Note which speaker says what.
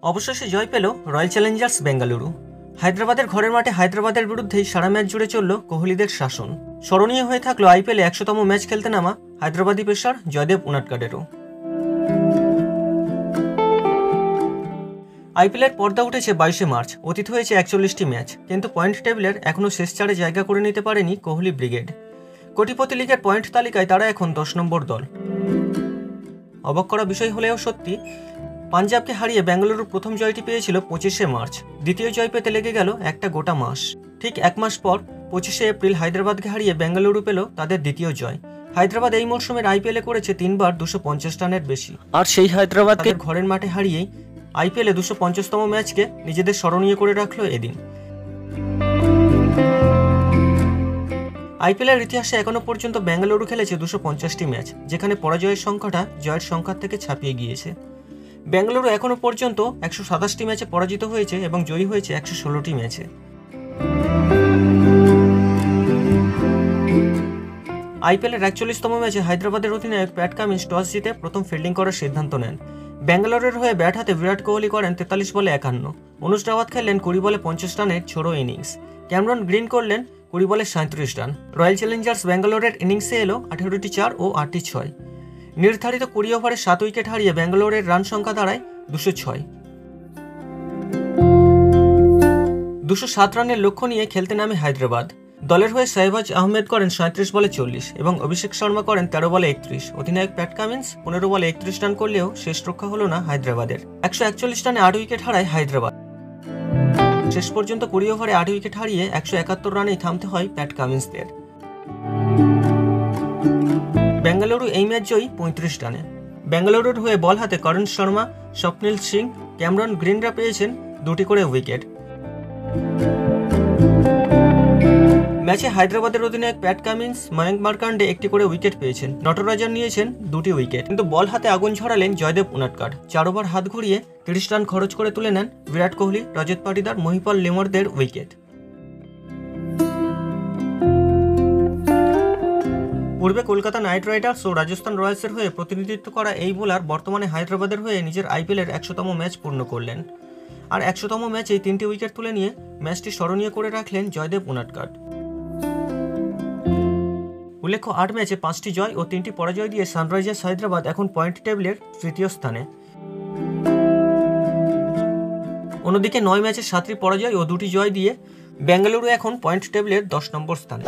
Speaker 1: অবশেষে জয় পেল royal Challengers Bengaluru. হায়দ্রাবাদের ঘরের মাঠে হায়দ্রাবাদের বিরুদ্ধেই সারা ম্যাচ জুড়ে চলল কোহলিদের শাসন। স্মরণীয় হয়ে থাকলো আইপিএলে 100তম ম্যাচ খেলতে নামা হায়দ্রাবাদি পেসার জয়দেব উনাদকাটেরও। আইপিএলের পর্দা উঠেছে 22শে মার্চ, অতীত হয়েছে 41টি ম্যাচ, কিন্তু পয়েন্ট টেবিলের এখনও শেষ চারে জায়গা করে নিতে পারেনি কোহলি ব্রিগেড। কোটিপতি লিগের পয়েন্ট তালিকায় তারা এখন 10 নম্বর দল। অবাক করা বিষয় হলেও সত্যি, পাঞ্জাবকে হারিয়ে বেঙ্গালুরু প্রথম জয়টি পেয়েছিল 25শে মার্চ। দ্বিতীয় জয় পেতে লেগে গেল একটা গোটা মাস। ঠিক এক মাস পর 25শে এপ্রিল হায়দ্রাবাদকে হারিয়ে বেঙ্গালুরু পেল তাদের দ্বিতীয় জয়। হায়দ্রাবাদ এই মরশুমের আইপিএলে করেছে 3 বার 250 রানের বেশি, আর সেই হায়দ্রাবাদকে ঘরের মাঠে হারিয়েই আইপিএলে 250তম ম্যাচকে নিজেদের স্মরণীয় করে রাখলো এদিন। আইপিএলের ইতিহাসে এখনো পর্যন্ত বেঙ্গালুরু খেলেছে 250টি ম্যাচ, যেখানে পরাজয়ের সংখ্যাটা জয়ের সংখ্যার থেকে ছাপিয়ে গিয়েছে। বেঙ্গালুরু এখনো পর্যন্ত 127টি ম্যাচে পরাজিত হয়েছে এবং জয়ী হয়েছে 116টি ম্যাচে। আইপিএলের 41তম ম্যাচে হায়দ্রাবাদের অধিনায়ক প্যাট কামিন্স টস জিতে প্রথম ফিল্ডিং করার সিদ্ধান্ত নেন। বেঙ্গালুরুর হয়ে ব্যাট হাতে বিরাট কোহলি করেন 43 বলে 51। অনুজ রাওয়াত খেললেন 20 বলে 50 রানের ছোড়ো ইনিংস। ক্যামেরন গ্রিন করলেন 20 বলে 37 রান। রয়্যাল চ্যালেঞ্জার্স বেঙ্গালোরের ইনিংসে এলো 18টি 4 ও 8টি 6। নির্ধারিত 20 ওভারে 7 উইকেট হারিয়ে বেঙ্গালোরের রান সংখ্যা দাঁড়ায় 206। 207 রানের লক্ষ্য নিয়ে খেলতে নামে হায়দ্রাবাদ। দলের হয়ে শাহবাজ আহমেদ করেন 37 বলে 40 এবং অভিষেক শর্মা করেন 13 বলে 31। অধিনায়ক প্যাট কামিন্স 15 বলে 31 রান করলেও শেষ রক্ষা হলো না হায়দ্রাবাদের। 141 রানে 8 উইকেট হারায় হায়দ্রাবাদ। শেষ পর্যন্ত 20 ওভারে 8 উইকেট হারিয়ে 171 রানেই থামতে হয় প্যাট কামিন্সদের। বেঙ্গালুরু এই ম্যাচ জয়ী 35 রানে। বেঙ্গালুরুর হয়ে বল হাতে করণ শর্মা, স্বপ্নিল সিং, ক্যামেরন গ্রিনরা পেয়েছেন 2টি করে উইকেট। ম্যাচে হায়দ্রাবাদের অধিনায়ক প্যাট কামিন্স, ময়ঙ্ক মার্কান্ডে 1টি করে উইকেট পেয়েছেন। নটরাজন নিয়েছেন 2টি উইকেট, কিন্তু বল হাতে আগুন ঝরালেন জয়দেব উনাদকাট। 4 ওভার হাত ঘুরিয়ে 30 রান খরচ করে তুলে নেন বিরাট কোহলি, রজত পাটিদার, মহিপাল লিমরদের উইকেট। পূর্বে কলকাতা নাইট রাইডার্স ও রাজস্থান রয়্যালসের হয়ে প্রতিনিধিত্ব করা এই বোলার বর্তমানে হায়দ্রাবাদের হয়ে নিজের আইপিএলের 100তম ম্যাচ পূর্ণ করলেন। আর 100তম ম্যাচেই 3টি উইকেট তুলে নিয়ে ম্যাচটি স্মরণীয় করে রাখলেন জয়দেব উনাদকাট। উল্লেখ্য, 8 ম্যাচে 5টি জয় ও 3টি পরাজয় দিয়ে সানরাইজার্স হায়দ্রাবাদ এখন পয়েন্ট টেবিলের তৃতীয় স্থানে। অন্যদিকে 9 ম্যাচে 7টি পরাজয় ও 2টি জয় দিয়ে বেঙ্গালুরু এখন পয়েন্ট টেবিলের 10 নম্বর স্থানে।